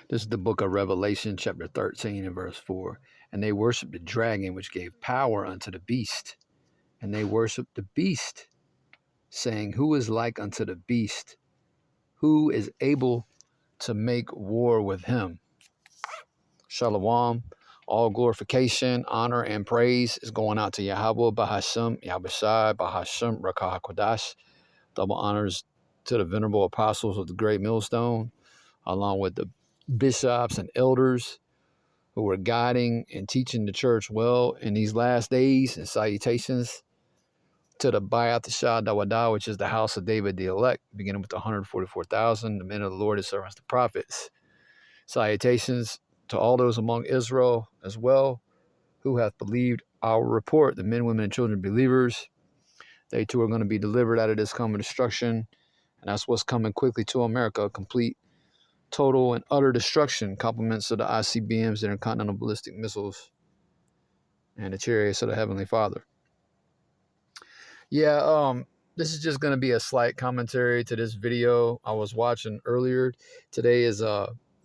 This is the book of Revelation, chapter 13 and verse 4. And they worshiped the dragon, which gave power unto the beast. And they worshiped the beast, saying, Who is like unto the beast? Who is able to make war with him? Shalom. All glorification, honor, and praise is going out to Yahweh, Bahashem, Yahushai, Bahashem, Rakah HaKodash. Double honors to the venerable apostles of the great millstone, along with the bishops and elders who were guiding and teaching the church well in these last days, and salutations to the Bayat Shah Dawada, which is the house of David the elect, beginning with the 144,000, the men of the Lord, his servants, the prophets. Salutations to all those among Israel as well who have believed our report, the men, women, and children believers. They too are going to be delivered out of this coming destruction, and that's what's coming quickly to America, complete, total, and utter destruction. Compliments of the ICBMs, the intercontinental ballistic missiles, and the chariots of the Heavenly Father. Yeah, this is just going to be a slight commentary to this video I was watching earlier. Today is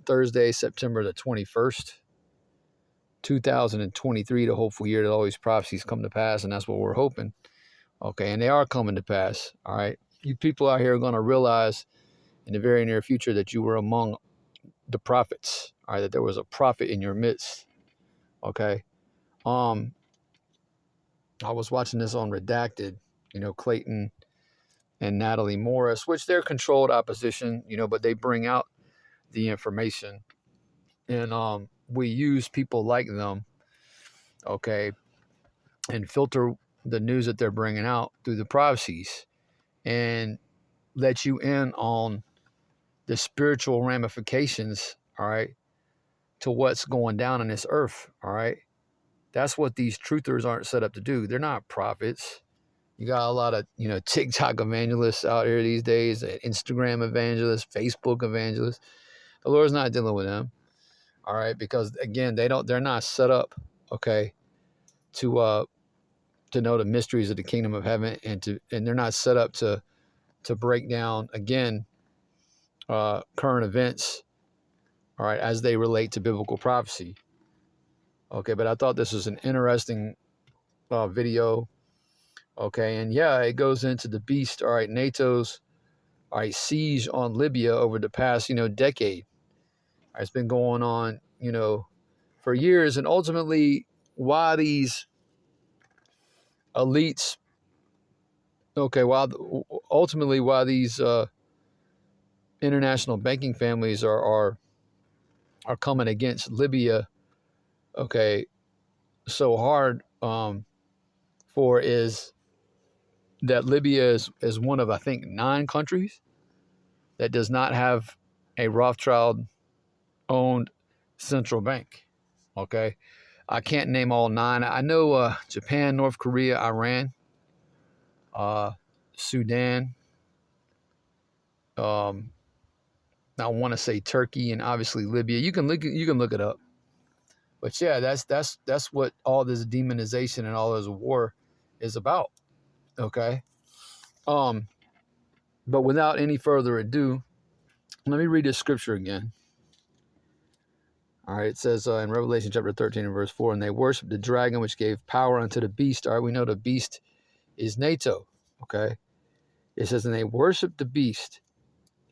Thursday, September the 21st, 2023, the hopeful year that all these prophecies come to pass, and that's what we're hoping. Okay, and they are coming to pass, all right? You people out here are going to realize in the very near future that you were among the prophets, all right, that there was a prophet in your midst, okay? I was watching this on Redacted, Clayton and Natalie Morris, which they're controlled opposition, but they bring out the information, and we use people like them, okay, and filter the news that they're bringing out through the prophecies and let you in on the spiritual ramifications, all right, to what's going down on this earth, all right? That's what these truthers aren't set up to do. They're not prophets. You got a lot of, TikTok evangelists out here these days, Instagram evangelists, Facebook evangelists. The Lord's not dealing with them, all right? Because again, they're not set up, okay, to know the mysteries of the kingdom of heaven, and they're not set up to break down again current events, all right, as they relate to biblical prophecy. Okay, but I thought this was an interesting video. Okay, and yeah, it goes into the beast, all right, NATO's, all right, siege on Libya over the past, decade. All right, it's been going on, for years, and ultimately why these elites, okay, why these international banking families are coming against Libya, okay, so hard, for is that Libya is one of, I think, 9 countries that does not have a Rothschild-owned central bank. Okay, I can't name all 9. I know Japan, North Korea, Iran, Sudan. I want to say Turkey, and obviously Libya. You can look it up. But yeah, that's what all this demonization and all this war is about. Okay. But without any further ado, let me read this scripture again. All right, it says in Revelation chapter 13 and verse 4, and they worshiped the dragon which gave power unto the beast. All right, we know the beast is NATO. Okay. It says, and they worshiped the beast,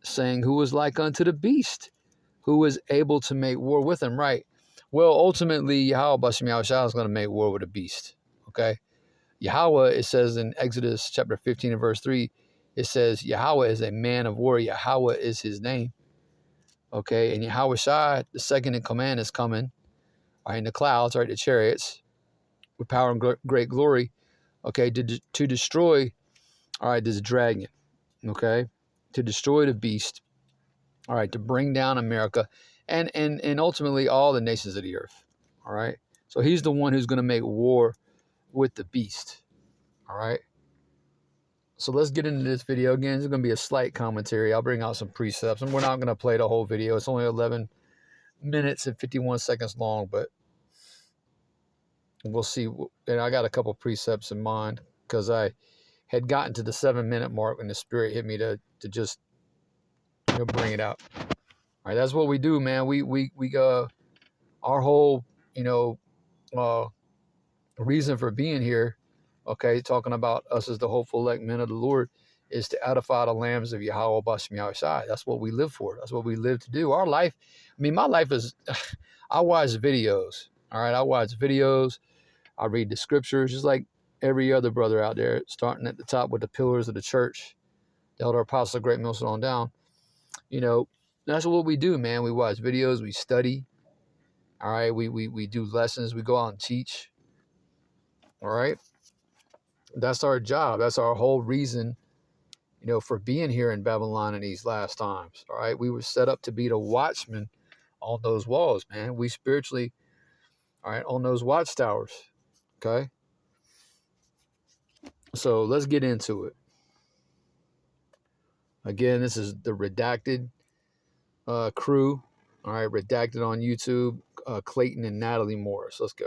saying, Who is like unto the beast? Who is able to make war with him? Right. Well, ultimately, Yahweh Bashem Yahushua is going to make war with the beast. Okay. Yahweh, it says in Exodus chapter 15 and verse 3, it says Yahweh is a man of war. Yahweh is his name. Okay. And Yahweh Shai, the second in command, is coming, right, in the clouds, right, the chariots, with power and great glory, okay, to destroy, all right, this dragon, okay, to destroy the beast, all right, to bring down America and ultimately all the nations of the earth, all right. So he's the one who's going to make war with the beast, all right. So let's get into this video. Again, it's going to be a slight commentary. I'll bring out some precepts, and we're not going to play the whole video. It's only 11 minutes and 51 seconds long, but we'll see. And I got a couple precepts in mind because I had gotten to the 7-minute mark when the Spirit hit me to just bring it out. All right, that's what we do, man. Our whole, uh, reason for being here, okay, talking about us as the hopeful elect men of the Lord, is to edify the lambs of Yahweh Bashem Yahushai. That's what we live for. That's what we live to do. Our life, I mean, my life is, I watch videos. All right, I watch videos. I read the scriptures, just like every other brother out there, starting at the top with the pillars of the church, the elder apostle, great Milson on down. That's what we do, man. We watch videos, we study. All right, we do lessons, we go out and teach. All right. That's our job. That's our whole reason, for being here in Babylon in these last times. All right. We were set up to be the watchmen on those walls, man. We spiritually, all right, on those watchtowers. Okay. So let's get into it. Again, this is the Redacted crew. All right. Redacted on YouTube. Clayton and Natalie Morris. Let's go.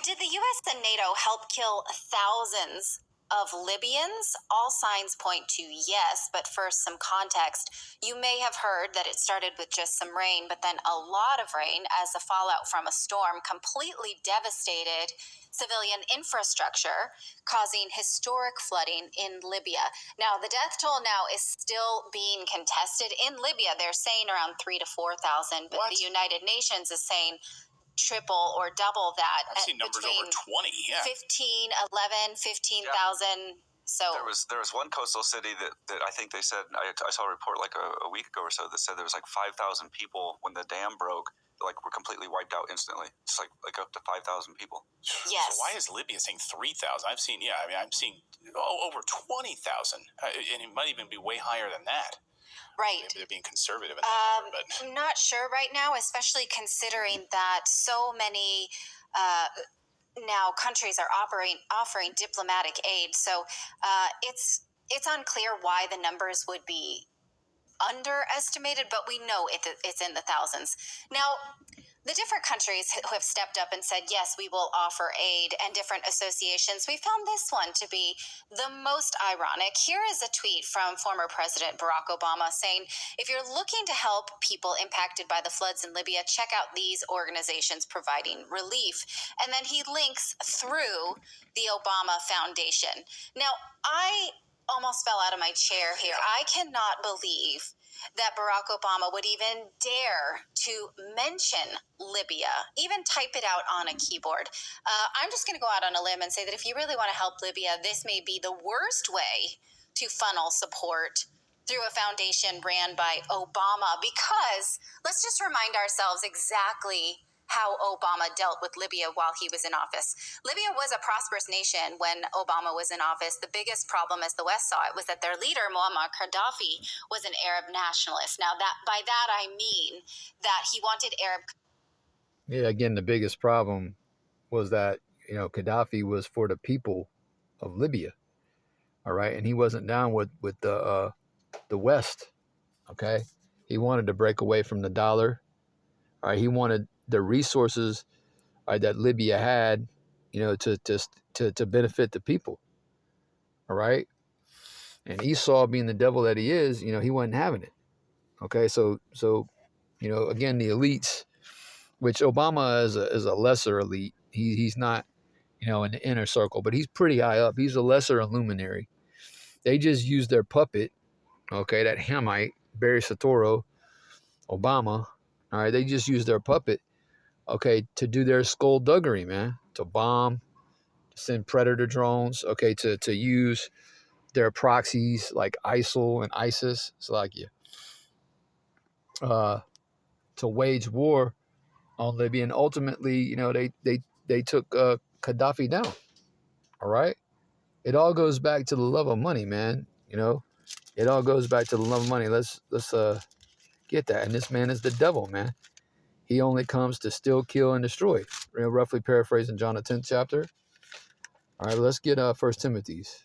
Did the U.S. and NATO help kill thousands of Libyans? All signs point to yes, but first, some context. You may have heard that it started with just some rain, but then a lot of rain as the fallout from a storm completely devastated civilian infrastructure, causing historic flooding in Libya. Now, the death toll now is still being contested in Libya. They're saying around 3,000 to 4,000, but the United Nations is saying triple or double that. I've seen numbers over 20, yeah. 15, 11, 15,000. So there was one coastal city that I think they said, I saw a report like a week ago or so that said there was like 5,000 people when the dam broke, like were completely wiped out instantly. It's like up to 5,000 people. Yes. So why is Libya saying 3,000? I've seen over 20,000, and it might even be way higher than that. Right. Maybe they're being conservative in that number, but I'm not sure right now, especially considering that so many now countries are offering diplomatic aid. So it's unclear why the numbers would be underestimated, but we know it's in the thousands. Now, the different countries who have stepped up and said, yes, we will offer aid, and different associations, we found this one to be the most ironic. Here is a tweet from former President Barack Obama saying, if you're looking to help people impacted by the floods in Libya, check out these organizations providing relief. And then he links through the Obama Foundation. Now, I almost fell out of my chair here. I cannot believe that Barack Obama would even dare to mention Libya, even type it out on a keyboard. I'm just going to go out on a limb and say that if you really want to help Libya, this may be the worst way to funnel support through a foundation ran by Obama, because let's just remind ourselves exactly how Obama dealt with Libya while he was in office. Libya was a prosperous nation when Obama was in office. The biggest problem, as the West saw it, was that their leader, Muammar Gaddafi, was an Arab nationalist. Now, by that I mean that he wanted Arab... Yeah, again, the biggest problem was that, Gaddafi was for the people of Libya. All right. And he wasn't down with the West. Okay. He wanted to break away from the dollar. All right. He wanted the resources that Libya had, to benefit the people. All right. And Esau, being the devil that he is, he wasn't having it. Okay. So again, the elites, which Obama is a lesser elite. He's not, in the inner circle, but he's pretty high up. He's a lesser luminary. They just use their puppet, okay, that Hamite, Barry Soetoro, Obama. All right. They just use their puppet, okay, to do their skullduggery, man, to bomb, to send predator drones, okay, to use their proxies like ISIL and ISIS, to wage war on Libya. And ultimately, they took Gaddafi down. All right. It all goes back to the love of money, man. It all goes back to the love of money. Let's get that. And this man is the devil, man. He only comes to steal, kill, and destroy. Roughly paraphrasing John the 10th chapter. All right, let's get 1 Timothy's.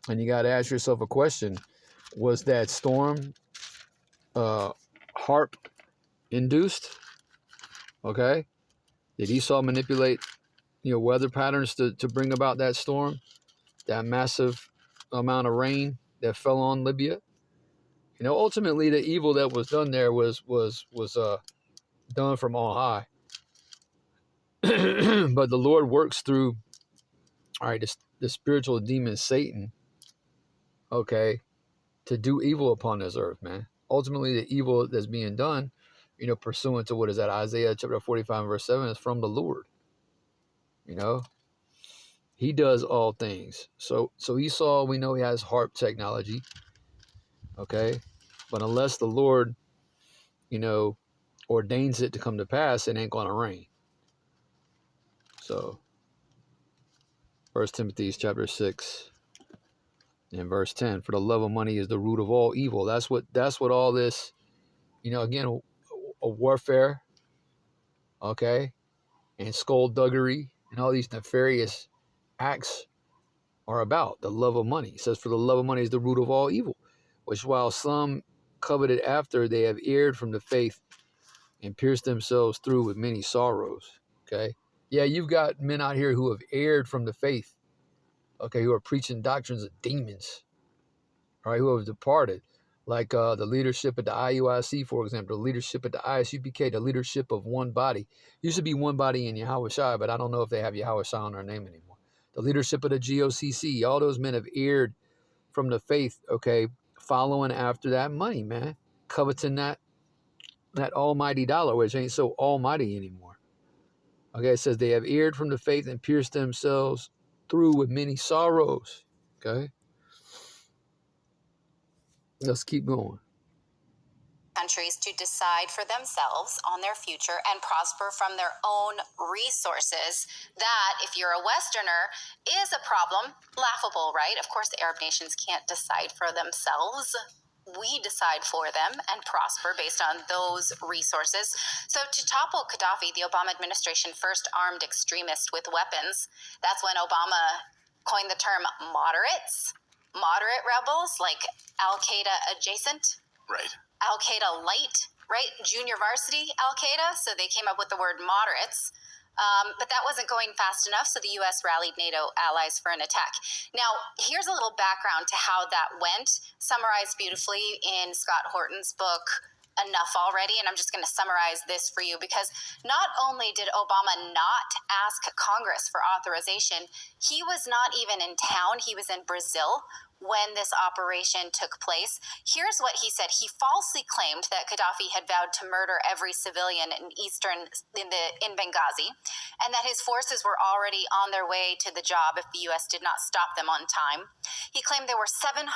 And you got to ask yourself a question. Was that storm HARP induced? Okay. Did Esau manipulate, weather patterns to bring about that storm, that massive amount of rain that fell on Libya? Ultimately, the evil that was done there was done from on high. But the Lord works through, all right, the spiritual demon Satan, okay, to do evil upon this earth, man. Ultimately, the evil that's being done, pursuant to what is that, Isaiah chapter 45, verse 7, is from the Lord. He does all things. So Esau, we know he has harp technology, okay? But unless the Lord, ordains it to come to pass, it ain't going to rain. So 1 Timothy chapter 6 and verse 10, for the love of money is the root of all evil. That's what all this, again, a warfare, okay, and skullduggery and all these nefarious acts are about. The love of money. It says, for the love of money is the root of all evil, which while some coveted after, they have erred from the faith and pierced themselves through with many sorrows. Okay. Yeah, you've got men out here who have erred from the faith, okay, who are preaching doctrines of demons, all right, who have departed, like the leadership at the IUIC, for example, the leadership at the ISUPK, the leadership of one body. Used to be one body in Yahweh Shai, but I don't know if they have Yahweh Shai on their name anymore. The leadership of the GOCC, all those men have erred from the faith, okay, following after that money, man, coveting that almighty dollar, which ain't so almighty anymore. Okay, it says they have erred from the faith and pierced themselves through with many sorrows. Okay, let's keep going. Countries to decide for themselves on their future and prosper from their own resources. That, if you're a Westerner, is a problem. Laughable, right? Of course, the Arab nations can't decide for themselves. We decide for them and prosper based on those resources. So to topple Gaddafi, the Obama administration first armed extremists with weapons. That's when Obama coined the term moderates, moderate rebels, like Al-Qaeda adjacent. Right. Al-Qaeda light, right? Junior varsity Al-Qaeda. So they came up with the word moderates. But that wasn't going fast enough, so the U.S. rallied NATO allies for an attack. Now, here's a little background to how that went, summarized beautifully in Scott Horton's book, Enough Already, and I'm just going to summarize this for you, because not only did Obama not ask Congress for authorization, he was not even in town. He was in Brazil when this operation took place. Here's what he said. He falsely claimed that Gaddafi had vowed to murder every civilian in Benghazi, and that his forces were already on their way to the job if the U.S. did not stop them on time. He claimed there were 700,000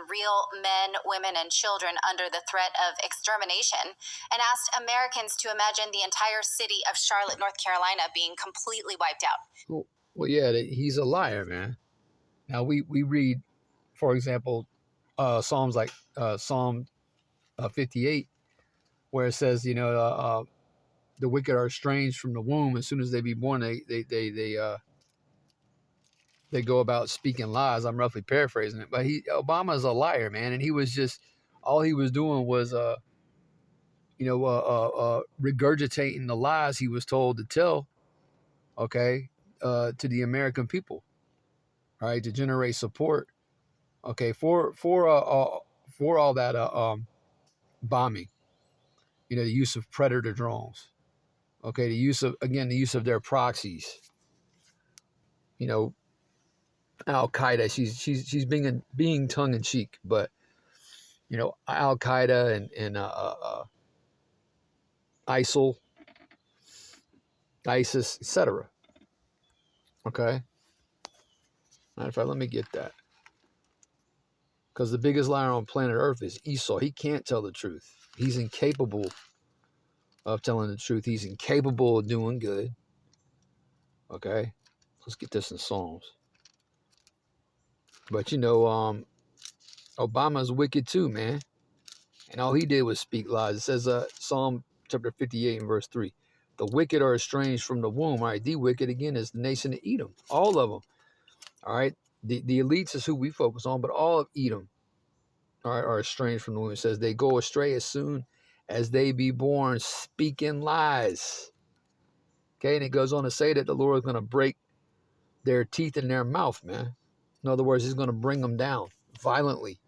real men, women, and children under the threat of extermination, and asked Americans to imagine the entire city of Charlotte, North Carolina being completely wiped out. Well, yeah, he's a liar, man. Now, we read, for example, Psalms like Psalm 58, where it says, the wicked are estranged from the womb. As soon as they be born, they go about speaking lies. I'm roughly paraphrasing it, but Obama's a liar, man, and he was just, all he was doing was regurgitating the lies he was told to tell, okay, to the American people, right, to generate support, okay, for all that bombing, the use of predator drones, okay, the use of their proxies, Al Qaeda. She's being tongue in cheek, but Al Qaeda and ISIL, ISIS, etc. Okay. Matter of fact, let me get that, because the biggest liar on planet Earth is Esau. He can't tell the truth. He's incapable of telling the truth. He's incapable of doing good. Okay, let's get this in Psalms. But Obama's wicked too, man. And all he did was speak lies. It says Psalm chapter 58 and verse 3. The wicked are estranged from the womb. All right, the wicked again is the nation of Edom. All of them. All right. The elites is who we focus on, but all of Edom, all right, are estranged from the womb. It says they go astray as soon as they be born, speaking lies. Okay, and it goes on to say that the Lord is going to break their teeth in their mouth, man. In other words, he's going to bring them down violently,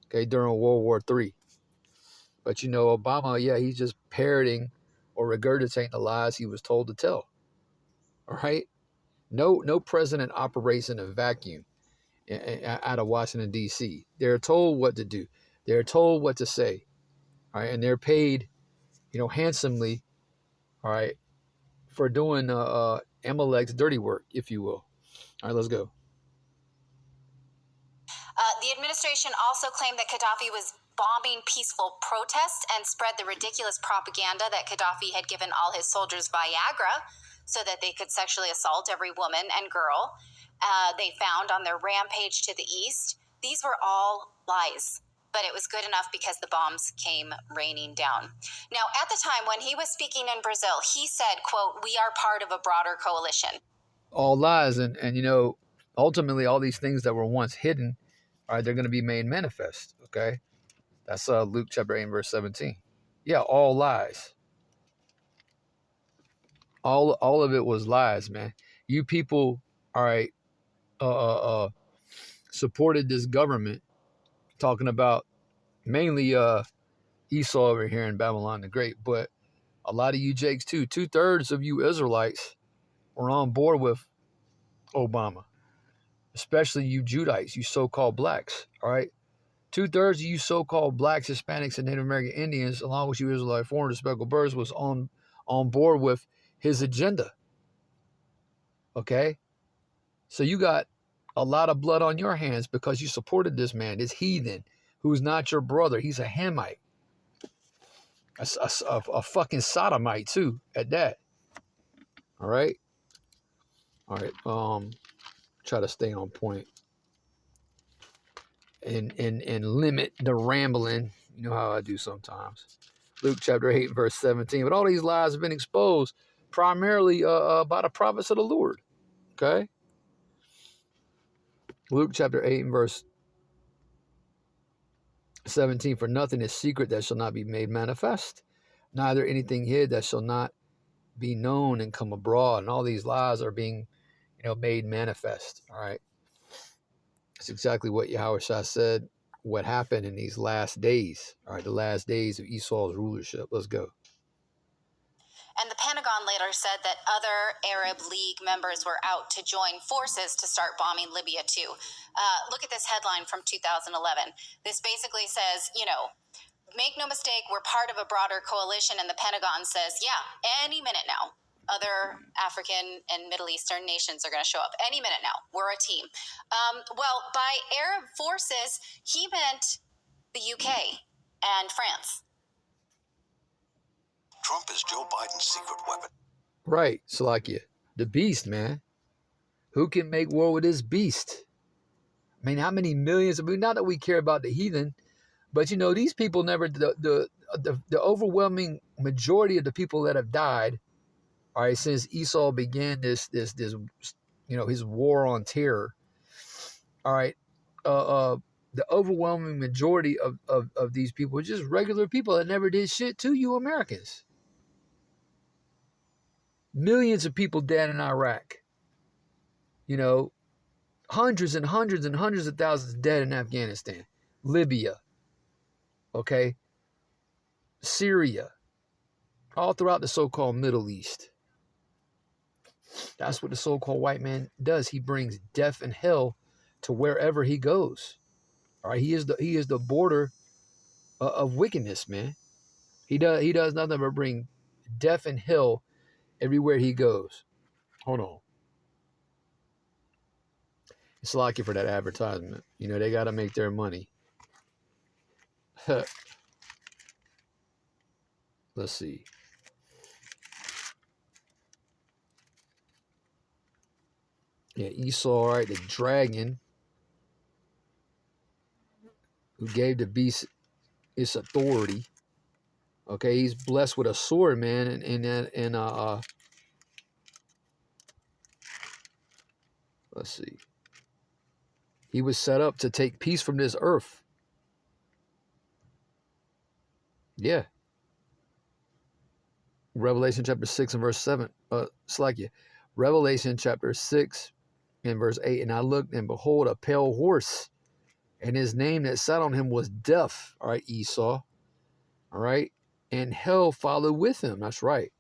okay, during World War III. But, you know, Obama, yeah, he's just parroting or regurgitating the lies he was told to tell, all right? No president operates in a vacuum out of Washington, D.C. They're told what to do. They're told what to say, all right? And they're paid, you know, handsomely, all right, for doing Amalek's dirty work, if you will. All right, let's go. The administration also claimed that Gaddafi was bombing peaceful protests and spread the ridiculous propaganda that Gaddafi had given all his soldiers Viagra so that they could sexually assault every woman and girl they found on their rampage to the east. These were all lies, but it was good enough because the bombs came raining down. Now, at the time when he was speaking in Brazil, he said, quote, "We are part of a broader coalition." All lies, and you know, ultimately, all these things that were once hidden, all right, they're going to be made manifest, okay? That's Luke chapter 8, verse 17. Yeah, all lies. All of it was lies, man. You people, all right, supported this government, talking about mainly Esau over here in Babylon the Great, but a lot of you Jakes too. 2/3 of you Israelites were on board with Obama, especially you Judites, you so-called blacks, all right? 2/3 of you so-called blacks, Hispanics, and Native American Indians, along with you Israelite foreigners, speckled birds, was on board with his agenda, okay? So you got a lot of blood on your hands because you supported this man, this heathen, who's not your brother. He's a Hamite, a fucking sodomite too, at that. All right? All right. Try to stay on point and limit the rambling. You know how I do sometimes. Luke chapter 8, verse 17. But all these lies have been exposed primarily by the prophets of the Lord. Okay? Luke chapter 8 and verse 17. For nothing is secret that shall not be made manifest, neither anything hid that shall not be known and come abroad. And all these lies are being, you know, made manifest. All right? That's exactly what Yahushua said, what happened in these last days. All right, the last days of Esau's rulership. Let's go. And the Pentagon later said that other Arab League members were out to join forces to start bombing Libya too. Look at this headline from 2011. This basically says, you know, make no mistake, we're part of a broader coalition. And the Pentagon says, yeah, any minute now, other African and Middle Eastern nations are going to show up. Any minute now. We're a team. Well, by Arab forces, he meant the UK and France. Trump is Joe Biden's secret weapon. Right, Salakia. The beast, man. Who can make war with this beast? I mean, how many millions? I mean, not that we care about the heathen, but you know, these people never. The overwhelming majority of the people that have died, all right, since Esau began this, you know, his war on terror. All right, the overwhelming majority of these people are just regular people that never did shit to you Americans. Millions of people dead in Iraq. You know, hundreds and hundreds and hundreds of thousands dead in Afghanistan, Libya, okay, Syria, all throughout the so-called Middle East. That's what the so-called white man does. He brings death and hell to wherever he goes. All right, he is the border of wickedness, man. He does nothing but bring death and hell everywhere he goes. Hold on. It's lucky for that advertisement. You know, they got to make their money. Let's see. Yeah, Esau, right, the dragon who gave the beast its authority. Okay, he's blessed with a sword, man, and let's see. He was set up to take peace from this earth. Yeah. Revelation chapter 6 and verse 7. Revelation chapter 6 and verse 8. And I looked, and behold, a pale horse, and his name that sat on him was Death. All right, Esau. All right. And hell followed with him. That's right.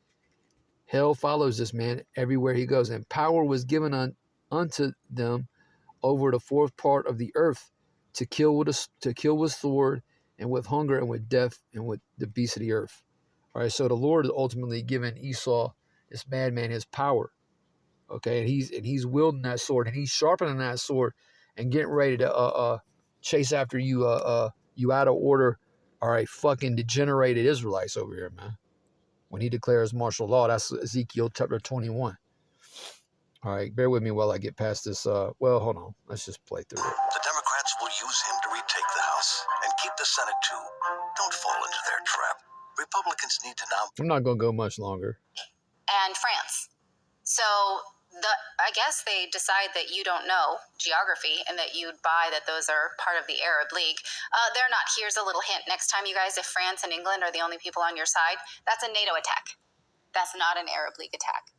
Hell follows this man everywhere he goes. And power was given unto them over the fourth part of the earth to kill with sword and with hunger and with death and with the beasts of the earth. All right. So the Lord is ultimately giving Esau, this madman, his power. Okay. And he's wielding that sword, and he's sharpening that sword and getting ready to chase after you you out of order. All right, fucking degenerated Israelites over here, man. When he declares martial law, that's Ezekiel chapter 21. All right, bear with me while I get past this. Well, hold on. Let's just play through it. The Democrats will use him to retake the House and keep the Senate too. Don't fall into their trap. Republicans need to now. I'm not going to go much longer. And France. So I guess they decide that you don't know geography and that you'd buy that those are part of the Arab League. They're not. Here's a little hint. Next time, you guys, if France and England are the only people on your side, that's a NATO attack. That's not an Arab League attack.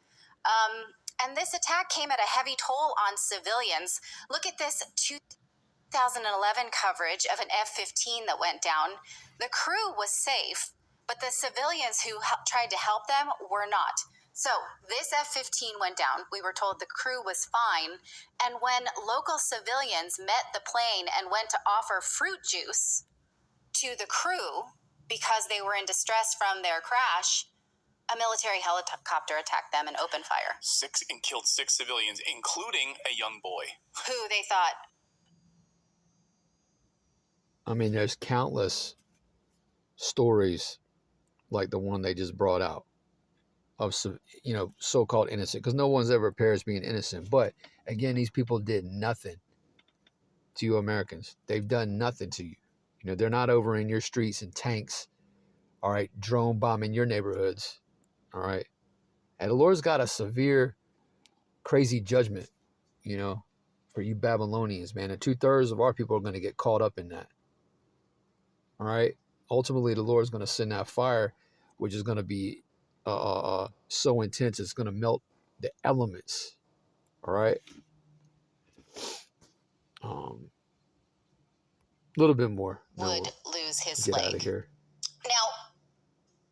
And this attack came at a heavy toll on civilians. Look at this 2011 coverage of an F-15 that went down. The crew was safe, but the civilians who tried to help them were not. So this F-15 went down. We were told the crew was fine. And when local civilians met the plane and went to offer fruit juice to the crew because they were in distress from their crash, a military helicopter attacked them and opened fire. Killed 6 civilians, including a young boy. Who they thought. I mean, there's countless stories like the one they just brought out of, so-called innocent, because no one's ever perished being innocent. But again, these people did nothing to you Americans. They've done nothing to you. They're not over in your streets in tanks, all right, drone bombing your neighborhoods, all right. And the Lord's got a severe, crazy judgment, for you Babylonians, man. And 2/3 of our people are going to get caught up in that, all right. Ultimately, the Lord's going to send that fire, which is going to be so intense it's going to melt the elements. All right. A little bit more. Would lose his get leg. Out of here. Now,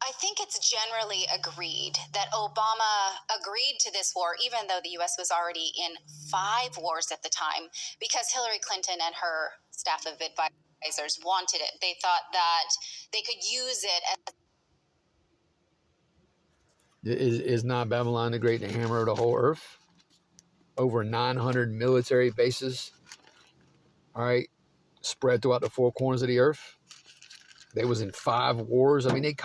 I think it's generally agreed that Obama agreed to this war, even though the U.S. was already in 5 wars at the time, because Hillary Clinton and her staff of advisors wanted it. They thought that they could use it as Is not Babylon the Great the hammer of the whole earth? Over 900 military bases, all right, spread throughout the 4 corners of the earth. They was in 5 wars. I mean,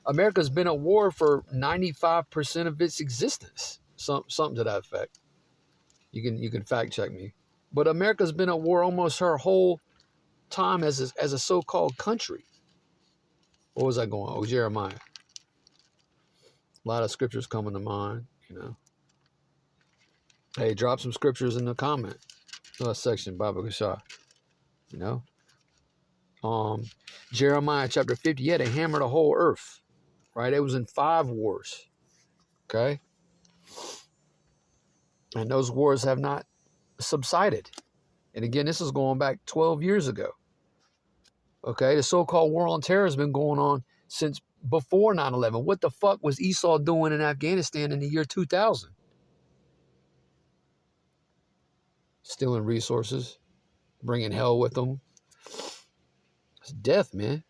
America's been at war for 95% of its existence. Something to that effect. You can fact check me. But America's been at war almost her whole time as a so-called country. What was I going? Oh, Jeremiah. A lot of scriptures coming to mind, Hey, drop some scriptures in the comment section, Baba Gashah. Jeremiah chapter 50, they hammered the whole earth, right? It was in 5 wars, okay? And those wars have not subsided. And again, this is going back 12 years ago, okay? The so-called war on terror has been going on since before 9/11. What the fuck was Esau doing in Afghanistan in the year 2000? Stealing resources, bringing hell with them. It's death, man.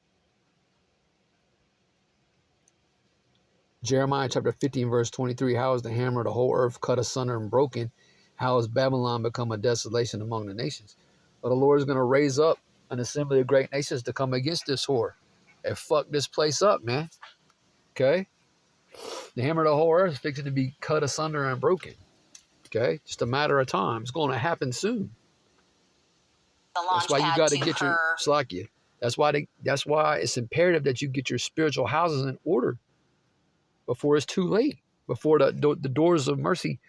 Jeremiah chapter 15, verse 23. How is the hammer of the whole earth cut asunder and broken? How has Babylon become a desolation among the nations? But the Lord is going to raise up an assembly of great nations to come against this whore and fuck this place up, man. Okay? The hammer of the whole earth is fixing to be cut asunder and broken. Okay? Just a matter of time. It's going to happen soon. That's why you got to get your slakia. That's why it's imperative that you get your spiritual houses in order before it's too late. Before the doors of mercy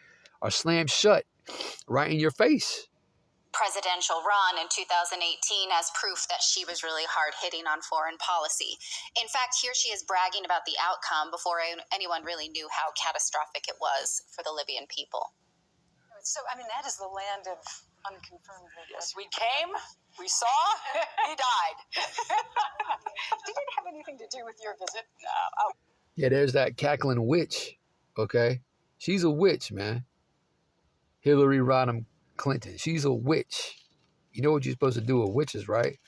are slammed shut right in your face. presidential run in 2018 as proof that she was really hard-hitting on foreign policy. In fact, here she is bragging about the outcome before anyone really knew how catastrophic it was for the Libyan people. So, I mean, that is the land of unconfirmed. Yes, we came, we saw, he died. Did it have anything to do with your visit? Yeah, there's that cackling witch, okay? She's a witch, man. Hillary Rodham Clinton. She's a witch. You know what you're supposed to do with witches, right?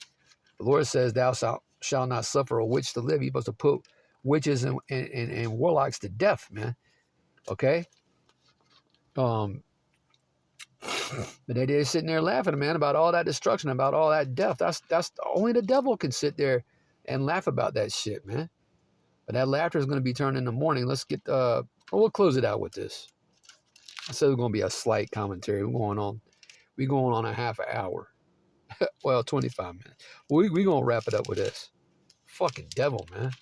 The Lord says, thou shalt not suffer a witch to live. You're supposed to put witches and warlocks to death, man. Okay? But they're sitting there laughing, man, about all that destruction, about all that death. That's only the devil can sit there and laugh about that shit, man. But that laughter is going to be turned into mourning. Let's get we'll close it out with this. I said it's going to be a slight commentary. We're going on a half an hour. Well, 25 minutes. We're going to wrap it up with this. Fucking devil, man.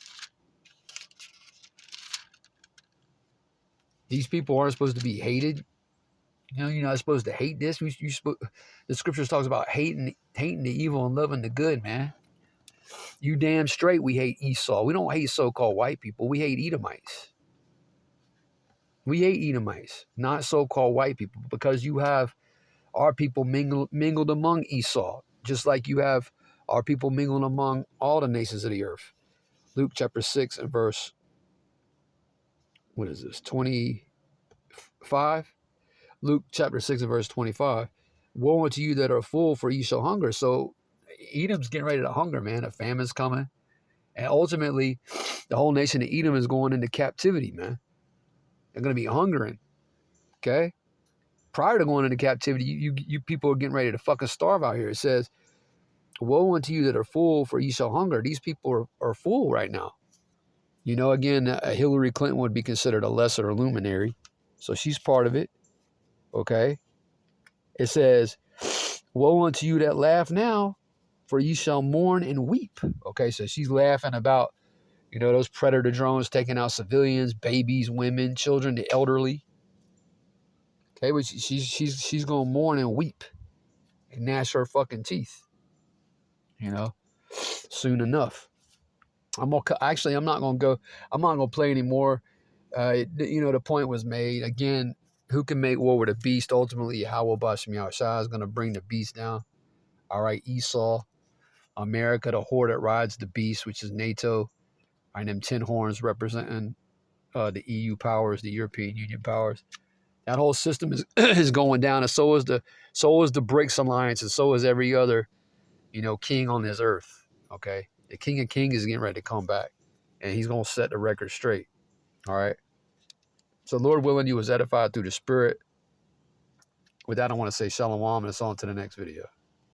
These people aren't supposed to be hated. You know, you're not supposed to hate this. The scriptures talks about hating the evil and loving the good, man. You damn straight we hate Esau. We don't hate so-called white people. We hate Edomites. We hate Edomites, not so-called white people, because you have our people mingled among Esau, just like you have our people mingled among all the nations of the earth. Luke chapter 6 and verse, 25? Luke chapter 6 and verse 25. Woe unto you that are full, for ye shall hunger. So Edom's getting ready to hunger, man. A famine's coming. And ultimately, the whole nation of Edom is going into captivity, man. They're going to be hungering, okay? Prior to going into captivity, you people are getting ready to fucking starve out here. It says, woe unto you that are full, for ye shall hunger. These people are full right now. You know, again, Hillary Clinton would be considered a lesser luminary. So she's part of it, okay? It says, woe unto you that laugh now, for ye shall mourn and weep. Okay, so she's laughing about, you know, those predator drones taking out civilians, babies, women, children, the elderly. Okay, but she's gonna mourn and weep and gnash her fucking teeth. You know, soon enough. I'm not gonna play anymore. You know, the point was made. Again, who can make war with a beast? Ultimately, Yahweh Bashem Yahushua is gonna bring the beast down. All right, Esau, America, the whore that rides the beast, which is NATO. And them 10 horns representing the EU powers, the European Union powers. That whole system is going down, and so is the BRICS alliance, and so is every other, you know, king on this earth. Okay, the King of Kings is getting ready to come back, and he's gonna set the record straight. All right. So Lord willing, you was edified through the Spirit. With that, I want to say shalom, and it's on to the next video.